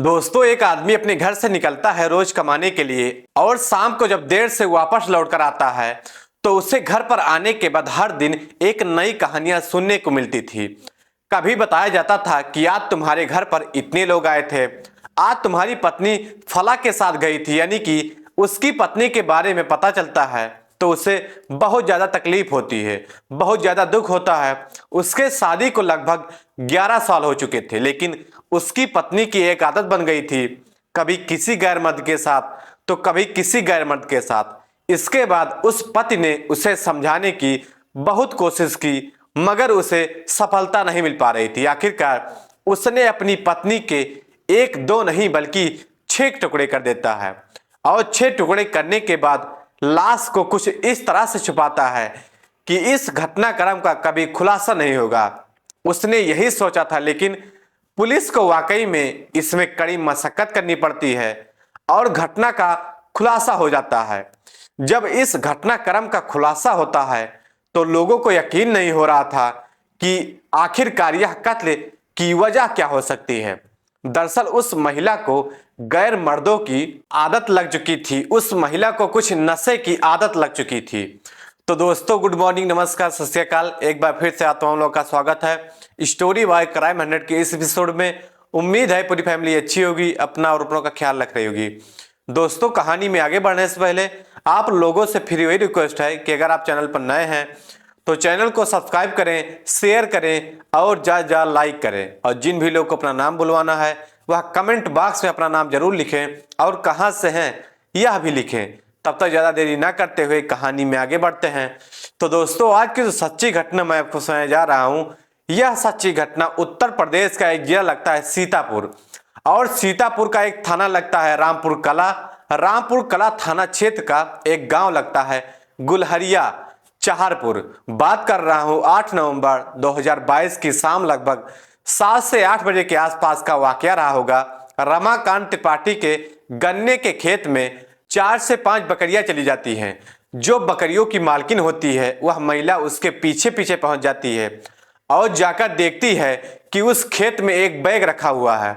दोस्तों, एक आदमी अपने घर से निकलता है रोज कमाने के लिए और शाम को जब देर से वापस लौट कर आता है तो उसे घर पर आने के बाद हर दिन एक नई कहानियां सुनने को मिलती थी। कभी बताया जाता था कि आज तुम्हारे घर पर इतने लोग आए थे, आज तुम्हारी पत्नी फला के साथ गई थी, यानी कि उसकी पत्नी के बारे में पता चलता है तो उसे बहुत ज्यादा तकलीफ होती है, बहुत ज्यादा दुख होता है। उसके शादी को लगभग 11 साल हो चुके थे, लेकिन उसकी पत्नी की एक आदत बन गई थी, कभी किसी गैर मर्द के साथ तो कभी किसी गैर मर्द के साथ। इसके बाद उस पति ने उसे समझाने की बहुत कोशिश की, मगर उसे सफलता नहीं मिल पा रही थी। आखिरकार उसने अपनी पत्नी के एक दो नहीं बल्कि 6 टुकड़े कर देता है और 6 टुकड़े करने के बाद लाश को कुछ इस तरह से छुपाता है कि इस घटनाक्रम का कभी खुलासा नहीं होगा। उसने यही सोचा था, लेकिन पुलिस को वाकई में इसमें कड़ी मशक्कत करनी पड़ती है और घटना का खुलासा हो जाता है। जब इस घटनाक्रम का खुलासा होता है तो लोगों को यकीन नहीं हो रहा था कि आखिरकार यह कत्ल की वजह क्या हो सकती है। दरअसल उस महिला को गैर मर्दों की आदत लग चुकी थी, उस महिला को कुछ नशे की आदत लग चुकी थी। तो दोस्तों, गुड मॉर्निंग, नमस्कार, सत श्री अकाल। एक बार फिर से आप तमाम लोगों का स्वागत है स्टोरी बाय क्राइम 100 के इस एपिसोड में। उम्मीद है पूरी फैमिली अच्छी होगी, अपना और अपनों का ख्याल रख रही होगी। दोस्तों, कहानी में आगे बढ़ने से पहले आप लोगों से फिर वही रिक्वेस्ट है कि अगर आप चैनल पर नए हैं तो चैनल को सब्सक्राइब करें, शेयर करें और जा लाइक करें। और जिन भी लोग को अपना नाम बुलवाना है वह कमेंट बॉक्स में अपना नाम जरूर लिखें और कहां से हैं यह भी लिखें। तब तक ज्यादा देरी ना करते हुए कहानी में आगे बढ़ते हैं। तो दोस्तों, आज की जो सच्ची घटना मैं आपको सुनाने जा रहा हूं, यह सच्ची घटना उत्तर प्रदेश का एक जिला लगता है सीतापुर, और सीतापुर का एक थाना लगता है रामपुर कला। रामपुर कला थाना क्षेत्र का एक गांव लगता है गुलहरिया चाहरपुर। बात कर रहा हूं 8 नवंबर 2022 की शाम लगभग 7 से 8 बजे के आसपास का वाकया रहा होगा। रमाकांत त्रिपाठी के गन्ने के खेत में 4 से 5 बकरियां चली जाती हैं। जो बकरियों की मालकिन होती है वह महिला उसके पीछे पीछे पहुंच जाती है और जाकर देखती है कि उस खेत में एक बैग रखा हुआ है।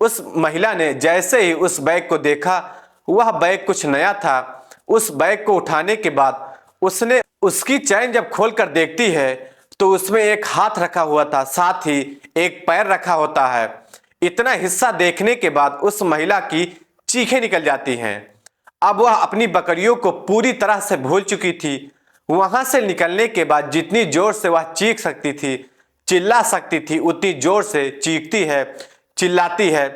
उस महिला ने जैसे ही उस बैग को देखा, वह बैग कुछ नया था। उस बैग को उठाने के बाद उसने उसकी चैन जब खोलकर देखती है तो उसमें एक हाथ रखा हुआ था, साथ ही एक पैर रखा होता है। इतना हिस्सा देखने के बाद उस महिला की चीखें निकल जाती हैं। अब वह अपनी बकरियों को पूरी तरह से भूल चुकी थी। वहां से निकलने के बाद जितनी जोर से वह चीख सकती थी, चिल्ला सकती थी, उतनी जोर से चीखती है, चिल्लाती है।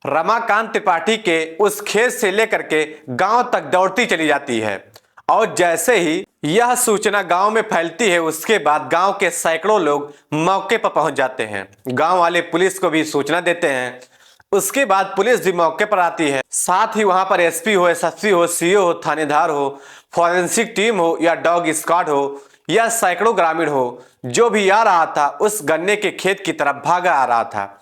रमाकांत त्रिपाठी के उस खेत से लेकर के गांव तक दौड़ती चली जाती है और जैसे ही यह सूचना गांव में फैलती है, उसके बाद गांव के सैकड़ों लोग मौके पर पहुंच जाते हैं। गांव वाले पुलिस को भी सूचना देते हैं। उसके बाद पुलिस भी मौके पर आती है, साथ ही वहां पर एसपी हो, एसएसपी हो, सीओ हो, थानेदार हो, फॉरेंसिक टीम हो या डॉग स्क्वाड हो या सैकड़ों ग्रामीण हो, जो भी आ रहा था उस गन्ने के खेत की तरफ भागा आ रहा था।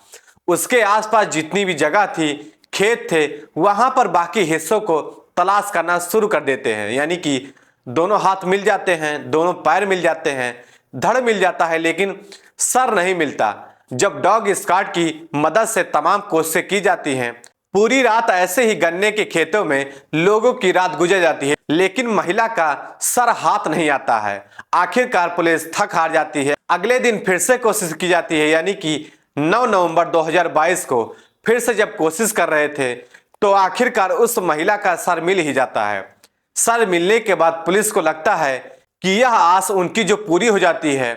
उसके आसपास जितनी भी जगह थी, खेत थे, वहां पर बाकी हिस्सों को तलाश करना शुरू कर देते हैं। यानी कि दोनों हाथ मिल जाते हैं, दोनों पैर मिल जाते हैं, धड़ मिल जाता है, लेकिन सर नहीं मिलता। जब डॉग स्क्वाड की मदद से तमाम कोशिशें की जाती हैं, पूरी रात ऐसे ही गन्ने के खेतों में लोगों की रात गुजर जाती है, लेकिन महिला का सर हाथ नहीं आता है। आखिरकार पुलिस थक हार जाती है। अगले दिन फिर से कोशिश की जाती है, यानी कि 9 नवंबर 2022 को फिर से जब कोशिश कर रहे थे तो आखिरकार उस महिला का सर मिल ही जाता है। सर मिलने के बाद पुलिस को लगता है कि यह आस उनकी जो पूरी हो जाती है,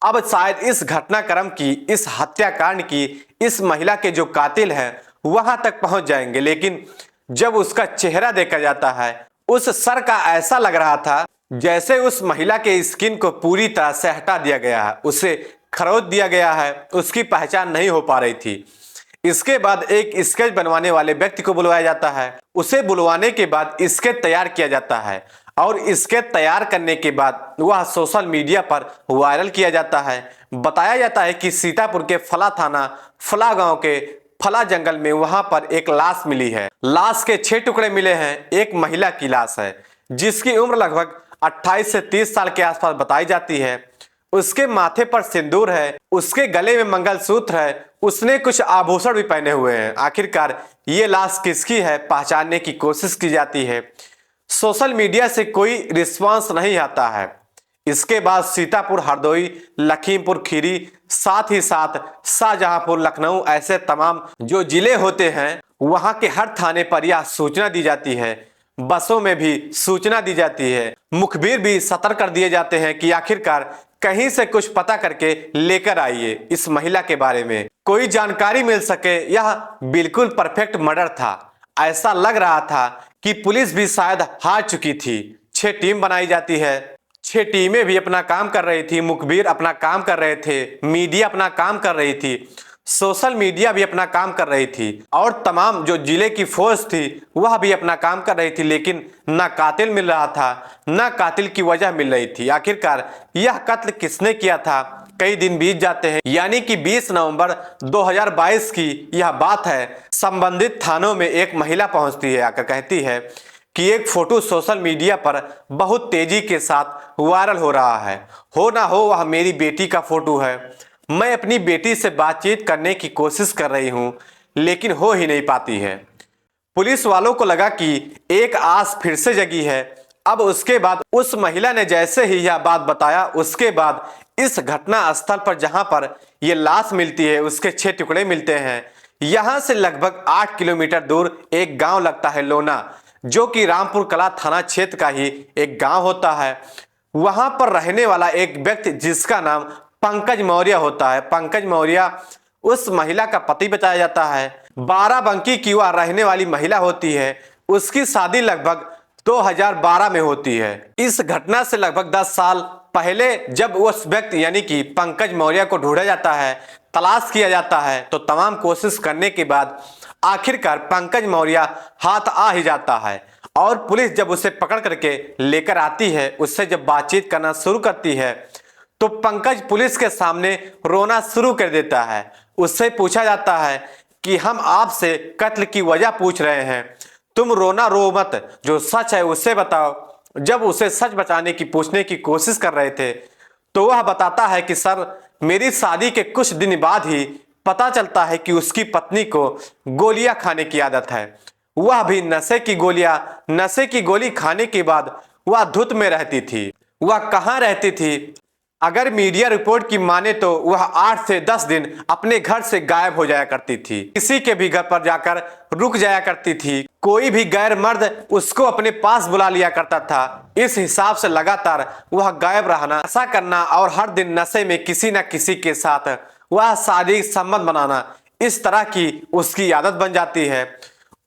अब शायद इस घटनाक्रम की, इस हत्याकांड की, इस महिला के जो कातिल हैं वहां तक पहुंच जाएंगे। लेकिन जब उसका चेहरा देखा जाता है, उस सर का ऐसा लग रहा था जैसे उस महिला के स्किन को पूरी तरह से हटा दिया गया है, उसे खरोच दिया गया है, उसकी पहचान नहीं हो पा रही थी। इसके बाद एक स्केच बनवाने वाले व्यक्ति को बुलवाया जाता है। उसे बुलवाने के बाद स्केच तैयार किया जाता है और स्केच तैयार करने के बाद वह सोशल मीडिया पर वायरल किया जाता है। बताया जाता है कि सीतापुर के फला थाना फला गांव के फला जंगल में वहां पर एक लाश मिली है। लाश के 6 टुकड़े मिले हैं। एक महिला की लाश है जिसकी उम्र लगभग 28 से 30 साल के आसपास बताई जाती है। उसके माथे पर सिंदूर है, उसके गले में मंगलसूत्र है, उसने कुछ आभूषण भी पहने हुए हैं। आखिरकार ये लाश किसकी है पहचानने की कोशिश की जाती है। सोशल मीडिया से कोई रिस्पांस नहीं आता है। इसके बाद सीतापुर, हरदोई, लखीमपुर खीरी, साथ ही साथ शाहजहांपुर, लखनऊ, ऐसे तमाम जो जिले होते हैं वहां के हर थाने पर यह सूचना दी जाती है। बसों में भी सूचना दी जाती है, मुखबिर भी सतर्क कर दिए जाते हैं कि आखिरकार कहीं से कुछ पता करके लेकर आइए इस महिला के बारे में, कोई जानकारी मिल सके। यह बिल्कुल परफेक्ट मर्डर था। ऐसा लग रहा था कि पुलिस भी शायद हार चुकी थी। 6 टीम बनाई जाती है, 6 टीमें भी अपना काम कर रही थी, मुखबिर अपना काम कर रहे थे, मीडिया अपना काम कर रही थी, सोशल मीडिया भी अपना काम कर रही थी और तमाम जो जिले की फोर्स थी वह भी अपना काम कर रही थी। लेकिन ना कातिल मिल रहा था, ना कातिल की वजह मिल रही थी। आखिरकार यह कत्ल किसने किया था? कई दिन बीत जाते हैं, यानी कि 20 नवंबर 2022 की यह बात है। संबंधित थानों में एक महिला पहुंचती है, आकर कहती है कि एक फोटो सोशल मीडिया पर बहुत तेजी के साथ वायरल हो रहा है। हो ना हो वह मेरी बेटी का फोटो है। मैं अपनी बेटी से बातचीत करने की कोशिश कर रही हूं, लेकिन हो ही नहीं पाती है। पुलिस वालों को लगा कि एक आस फिर से जगी है। अब उसके बाद उस महिला ने जैसे ही यह बात बताया, उसके बाद इस घटना स्थल पर जहां पर यह लाश मिलती है उसके 6 टुकड़े मिलते हैं। यहां से लगभग 8 किलोमीटर दूर एक गांव लगता है लोना, जो कि रामपुर कला थाना क्षेत्र का ही एक गांव होता है। वहां पर रहने वाला एक व्यक्ति जिसका नाम पंकज मौर्य होता है। पंकज मौर्य उस महिला का पति बताया जाता है। बाराबंकी की वह रहने वाली महिला होती है। उसकी शादी लगभग 2012 में होती है। इस घटना से लगभग 10 साल पहले जब उस व्यक्ति यानी कि पंकज मौर्य को ढूंढा जाता है, तलाश किया जाता है, तो तमाम कोशिश करने के बाद आखिरकार पंकज मौर्य हाथ आ ही जाता है और पुलिस जब उसे पकड़ करके लेकर आती है, उससे जब बातचीत करना शुरू करती है तो पंकज पुलिस के सामने रोना शुरू कर देता है। उससे पूछा जाता है कि हम आपसे कत्ल की वजह पूछ रहे हैं, तुम रोना रो मत, जो सच है उससे बताओ। जब उसे सच बताने की पूछने की कोशिश कर रहे थे तो वह बताता है कि सर, मेरी शादी के कुछ दिन बाद ही पता चलता है कि उसकी पत्नी को गोलियां खाने की आदत है, वह भी नशे की गोलियां। नशे की गोली खाने के बाद वह धुत में रहती थी। वह कहाँ रहती थी? अगर मीडिया रिपोर्ट की माने तो वह 8 से 10 दिन अपने घर से गायब हो जाया करती थी। किसी के भी घर पर जाकर रुक जाया करती थी। कोई भी गैर मर्द उसको अपने पास बुला लिया करता था। इस हिसाब से लगातार वह गायब रहना, नशा करना और हर दिन नशे में किसी न किसी के साथ वह शारीरिक संबंध बनाना, इस तरह की उसकी आदत बन जाती है।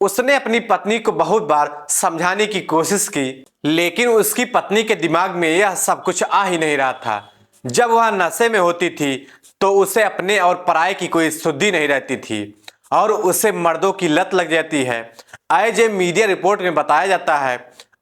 उसने अपनी पत्नी को बहुत बार समझाने की कोशिश की, लेकिन उसकी पत्नी के दिमाग में यह सब कुछ आ ही नहीं रहा था। जब वह नशे में होती थी तो उसे अपने और पराये की कोई सुद्धि नहीं रहती थी और उसे मर्दों की लत लग जाती है। एज ए मीडिया रिपोर्ट में बताया जाता है।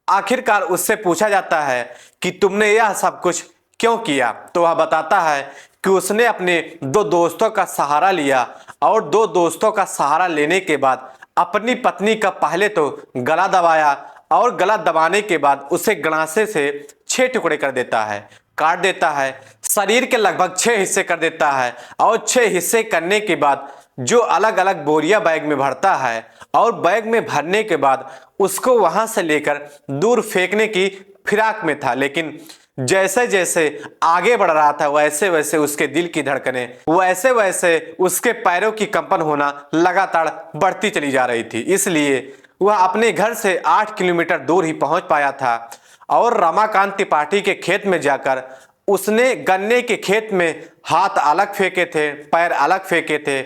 आखिरकार उससे पूछा जाता है कि तुमने यह सब कुछ क्यों किया, तो वह बताता है कि उसने अपने 2 दोस्तों का सहारा लिया और 2 दोस्तों का सहारा लेने के बाद अपनी पत्नी का पहले तो गला दबाया और गला दबाने के बाद उसे गणासे से 6 टुकड़े कर देता है, काट देता है। शरीर के लगभग 6 हिस्से कर देता है और 6 हिस्से करने के बाद जो अलग अलग बोरिया बैग में भरता है और बैग में भरने के बाद उसको वहां से लेकर दूर फेंकने की फिराक में था। लेकिन जैसे जैसे आगे बढ़ रहा था वैसे वैसे उसके दिल की धड़कनें, वैसे वैसे उसके पैरों की कंपन होना लगातार बढ़ती चली जा रही थी। इसलिए वह अपने घर से 8 किलोमीटर दूर ही पहुंच पाया था और रमाकांत त्रिपाठी के खेत में जाकर उसने गन्ने के खेत में हाथ अलग फेंके थे, पैर अलग फेंके थे,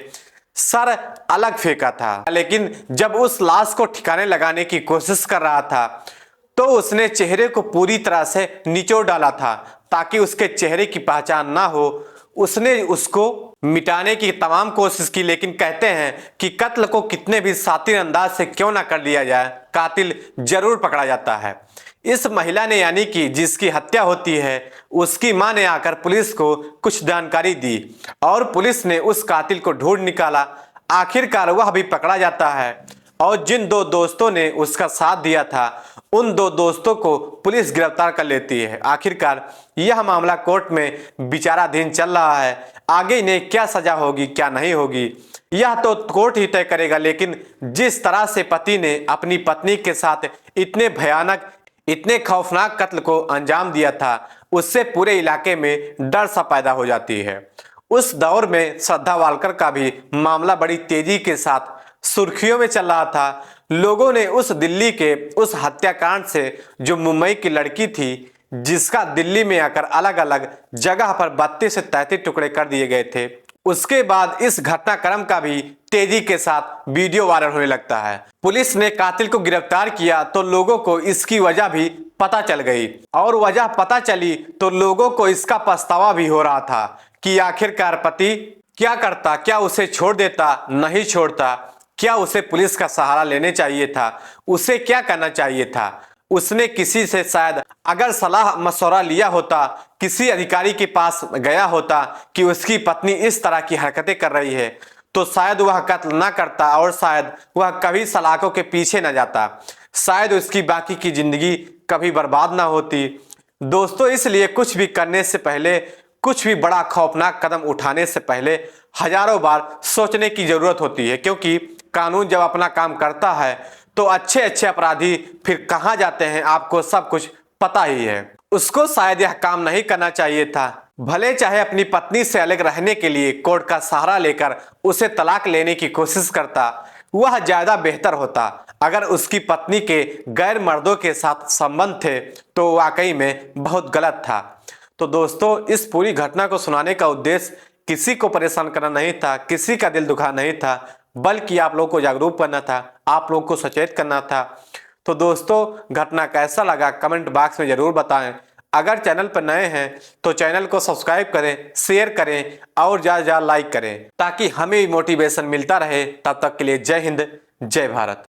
सर अलग फेंका था। लेकिन जब उस लाश को ठिकाने लगाने की कोशिश कर रहा था तो उसने चेहरे को पूरी तरह से निचोड़ डाला था ताकि उसके चेहरे की पहचान ना हो। उसने उसको मिटाने की तमाम कोशिश की, लेकिन कहते हैं कि कत्ल को कितने भी शातिर अंदाज से क्यों ना कर लिया जाए, कातिल जरूर पकड़ा जाता है। इस महिला ने यानी कि जिसकी हत्या होती है उसकी मां ने आकर पुलिस को कुछ जानकारी दी और पुलिस ने उस कातिल को ढूंढ निकाला। आखिरकार वह भी पकड़ा जाता है और जिन दो दोस्तों ने उसका साथ दिया था उन दो दोस्तों को पुलिस गिरफ्तार कर लेती है। आखिरकार यह मामला कोर्ट में विचाराधीन चल रहा है। आगे इन्हें क्या सजा होगी क्या नहीं होगी यह तो कोर्ट ही तय करेगा, लेकिन जिस तरह से पति ने अपनी पत्नी के साथ इतने भयानक इतने खौफनाक कत्ल को अंजाम दिया था उससे पूरे इलाके में डर सा पैदा हो जाती है। उस दौर में श्रद्धा वालकर का भी मामला बड़ी तेजी के साथ सुर्खियों में चल रहा था। लोगों ने उस दिल्ली के उस हत्याकांड से जो मुंबई की लड़की थी जिसका दिल्ली में आकर अलग अलग जगह पर 32 से 33 टुकड़े कर दिए गए थे, उसके बाद इस घटनाक्रम का भी तेजी के साथ वीडियो वायरल होने लगता है। पुलिस ने कातिल को गिरफ्तार किया तो लोगों को इसकी वजह भी पता चल गई, और वजह पता चली तो लोगों को इसका पछतावा भी हो रहा था कि आखिरकार पति क्या करता, क्या उसे छोड़ देता, नहीं छोड़ता, क्या उसे पुलिस का सहारा लेने चाहिए था, उसे क्या करना चाहिए था। उसने किसी से शायद अगर सलाह मशवरा लिया होता, किसी अधिकारी के पास गया होता कि उसकी पत्नी इस तरह की हरकतें कर रही है, तो शायद वह कत्ल ना करता और शायद वह कभी सलाखों के पीछे न जाता, शायद उसकी बाकी की जिंदगी कभी बर्बाद ना होती। दोस्तों, इसलिए कुछ भी करने से पहले, कुछ भी बड़ा खौफनाक कदम उठाने से पहले हजारों बार सोचने की जरूरत होती है, क्योंकि कानून जब अपना काम करता है तो अच्छे अच्छे अपराधी फिर कहां जाते हैं आपको सब कुछ पता ही है। उसको शायद यह काम नहीं करना चाहिए था, भले चाहे अपनी पत्नी से अलग रहने के लिए कोर्ट का सहारा लेकर उसे तलाक लेने की कोशिश करता, वह ज्यादा बेहतर होता। अगर उसकी पत्नी के गैर मर्दों के साथ संबंध थे तो वाकई में बहुत गलत था। तो दोस्तों, इस पूरी घटना को सुनाने का उद्देश्य किसी को परेशान करना नहीं था, किसी का दिल दुखाना नहीं था, बल्कि आप लोगों को जागरूक करना था, आप लोगों को सचेत करना था। तो दोस्तों, घटना कैसा लगा कमेंट बॉक्स में जरूर बताएं। अगर चैनल पर नए हैं तो चैनल को सब्सक्राइब करें, शेयर करें और ज़्यादा लाइक करें, ताकि हमें भी मोटिवेशन मिलता रहे। तब तक के लिए जय हिंद, जय भारत।